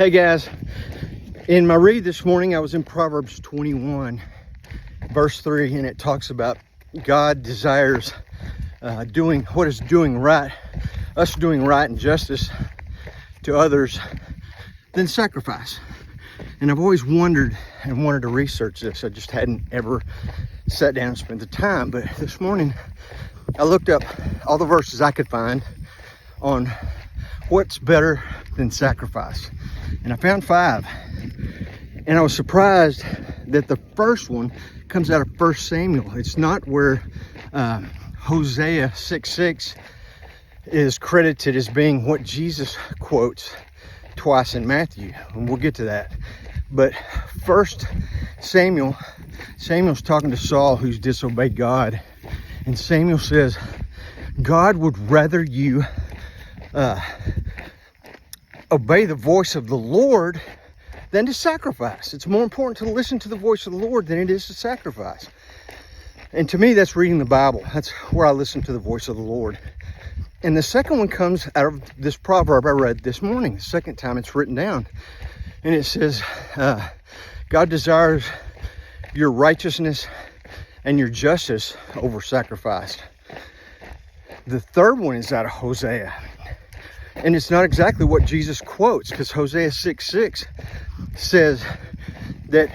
Hey guys, in my read this morning, I was in Proverbs 21, verse 3, and it talks about God desires doing right, us doing right and justice to others than sacrifice. And I've always wondered and wanted to research this. I just hadn't ever sat down and spent the time. But this morning, I looked up all the verses I could find on what's better than sacrifice. And I found 5. And I was surprised that the first one comes out of 1 Samuel. It's not where Hosea 6:6 is credited as being what Jesus quotes twice in Matthew. And we'll get to that. But 1 Samuel's talking to Saul, who's disobeyed God. And Samuel says, God would rather you obey the voice of the Lord than to sacrifice. It's more important to listen to the voice of the Lord than it is to sacrifice. And to me, that's reading the Bible. That's where I listen to the voice of the Lord. And the second one comes out of this proverb I read this morning, the second time it's written down. And it says, God desires your righteousness and your justice over sacrifice. The third one is out of Hosea. And it's not exactly what Jesus quotes, because Hosea 6:6 says that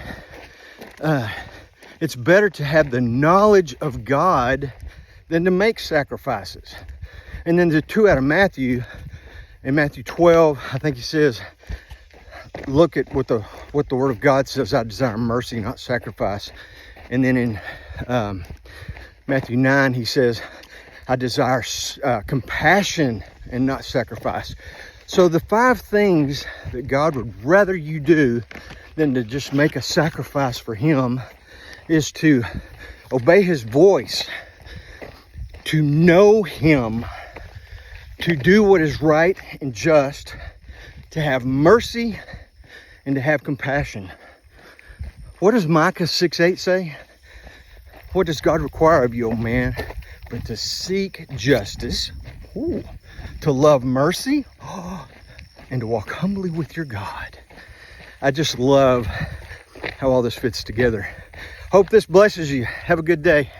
it's better to have the knowledge of God than to make sacrifices. And then the 2 out of Matthew, in Matthew 12, I think he says, look at what the Word of God says, I desire mercy, not sacrifice. And then in Matthew 9, he says, I desire compassion and not sacrifice. So the 5 things that God would rather you do than to just make a sacrifice for Him is to obey His voice, to know Him, to do what is right and just, to have mercy, and to have compassion. What does Micah 6:8 say? What does God require of you, O man? But to seek justice, to love mercy, and to walk humbly with your God. I just love how all this fits together. Hope this blesses you. Have a good day.